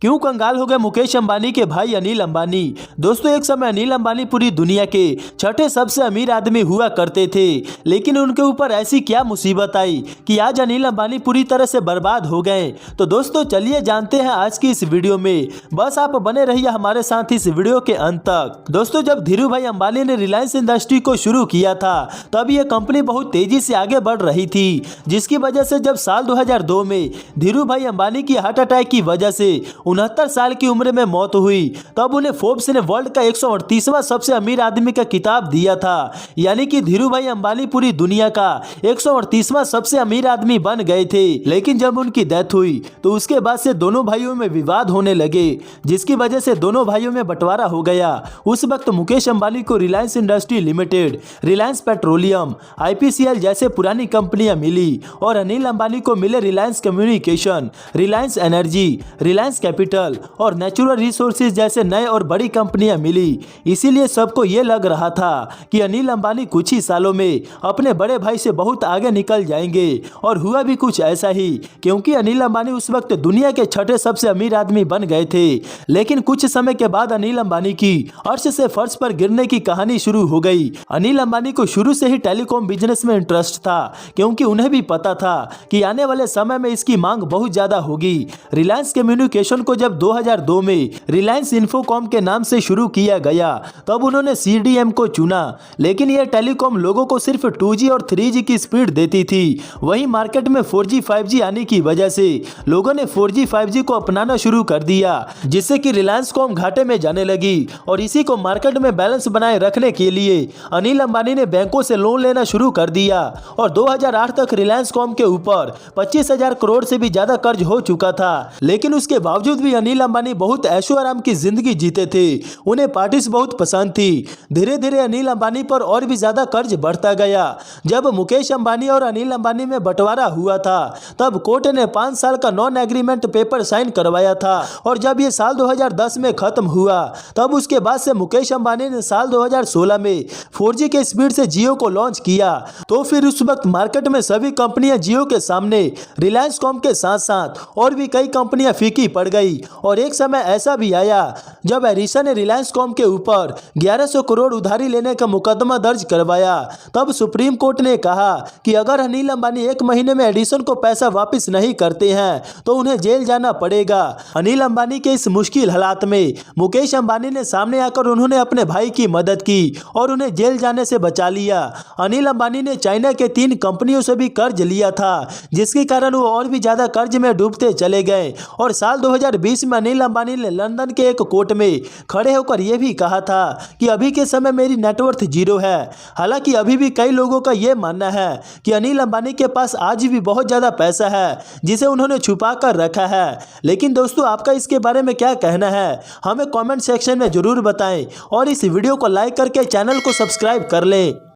क्यों कंगाल हो गए मुकेश अंबानी के भाई अनिल अंबानी। दोस्तों, एक समय अनिल अंबानी पूरी दुनिया के छठे सबसे अमीर आदमी हुआ करते थे, लेकिन उनके ऊपर ऐसी क्या मुसीबत आई कि आज अनिल अंबानी पूरी तरह से बर्बाद हो गए। तो दोस्तों, चलिए जानते हैं आज की इस वीडियो में। बस आप बने रहिए हमारे साथ इस वीडियो के अंत तक। दोस्तों, जब धीरू भाई अंबानी ने रिलायंस इंडस्ट्री को शुरू किया था, तब यह कंपनी बहुत तेजी से आगे बढ़ रही थी, जिसकी वजह से जब साल 2002 में धीरू भाई अंबानी की हार्ट अटैक की वजह से 69 साल की उम्र में मौत हुई, तब उन्हें फोर्ब्स ने वर्ल्ड का 138वां सबसे अमीर आदमी का खिताब दिया था। यानी कि धीरू भाई अंबानी पूरी दुनिया का 138वां सबसे अमीर आदमी बन गए थे। लेकिन जब उनकी डेथ हुई तो उसके बाद से दोनों भाइयों में विवाद होने लगे, जिसकी वजह से दोनों भाइयों में बंटवारा हो गया। उस वक्त मुकेश अंबानी को Reliance industry limited, Reliance petroleum, IPCL जैसे पुरानी कंपनियां मिली और अनिल अंबानी को मिले Reliance communication, Reliance energy, Reliance capital और नेचुरल रिसोर्सेज जैसे नए और बड़ी कंपनियां मिली। इसीलिए सबको ये लग रहा था कि अनिल अंबानी कुछ ही सालों में अपने बड़े भाई से बहुत आगे निकल जाएंगे, और हुआ भी कुछ ऐसा ही, क्योंकि अनिल अंबानी उस वक्त दुनिया के छठे सबसे अमीर आदमी बन गए थे। लेकिन कुछ समय के बाद अनिल अंबानी की अर्श से फर्श पर गिरने की कहानी शुरू हो गई। अनिल अंबानी को शुरू से ही टेलीकॉम बिजनेस में इंटरेस्ट था, क्योंकि उन्हें भी पता था कि आने वाले समय में इसकी मांग बहुत ज्यादा होगी। रिलायंस कम्युनिकेशन को जब 2002 में रिलायंस इन्फोकॉम के नाम से शुरू किया गया, तब उन्होंने सीडीएम को चुना। लेकिन यह टेलीकॉम लोगों को सिर्फ 2G और 3G की स्पीड देती थी। वहीं मार्केट में 4G 5G आने की वजह से लोगों ने 4G 5G को अपनाना शुरू कर दिया, जिससे कि रिलायंस कॉम घाटे में जाने लगी। और इसी को मार्केट में बैलेंस बनाए रखने के लिए अनिल अंबानी ने बैंकों से लोन लेना शुरू कर दिया, और 2008 तक रिलायंस कॉम के ऊपर 25,000 करोड़ से भी ज्यादा कर्ज हो चुका था। लेकिन उसके बावजूद भी अनिल अंबानी बहुत ऐशो आराम की जिंदगी जीते थे। उन्हें पार्टीज बहुत पसंद थी। धीरे धीरे अनिल अंबानी पर और भी ज्यादा कर्ज बढ़ता गया। जब मुकेश अंबानी और अनिल अंबानी में बंटवारा हुआ था, तब कोर्ट ने 5 साल का नॉन एग्रीमेंट पेपर साइन करवाया था, और जब ये साल 2010 में खत्म हुआ, तब उसके बाद से मुकेश अंबानी ने साल 2016 में 4G के स्पीड से जियो को लॉन्च किया। तो फिर उस वक्त मार्केट में सभी कंपनियां जियो के सामने रिलायंस कॉम के साथ साथ और भी कई कंपनियां फीकी पड़ गई। और एक समय ऐसा भी आया जब एरिसा ने रिलायंस कॉम के ऊपर 1100 करोड़ उधारी लेने का मुकदमा दर्ज करवाया। तब सुप्रीम कोर्ट ने कहा कि अगर अनिल अंबानी 1 महीने में एडिसन को पैसा वापस नहीं करते हैं तो उन्हें जेल जाना पड़ेगा। अनिल अंबानी के इस मुश्किल हालात में मुकेश अंबानी ने सामने आकर उन्होंने अपने भाई की मदद की और उन्हें जेल जाने से बचा लिया। अनिल अंबानी ने चाइना के 3 कंपनियों से भी कर्ज लिया था, जिसके कारण वो और भी ज्यादा कर्ज में डूबते चले गए। और साल 2020 में अनिल अंबानी ने लंदन के एक कोर्ट में खड़े होकर यह भी कहा था कि अभी के समय मेरी नेटवर्थ 0 है। हालांकि अभी भी कई लोगों का यह मानना है कि अनिल अंबानी के पास आज भी बहुत ज्यादा पैसा है, जिसे उन्होंने छुपा कर रखा है। लेकिन दोस्तों, आपका इसके बारे में क्या कहना है, हमें कमेंट सेक्शन में जरूर बताएं, और इस वीडियो को लाइक करके चैनल को सब्सक्राइब कर लें।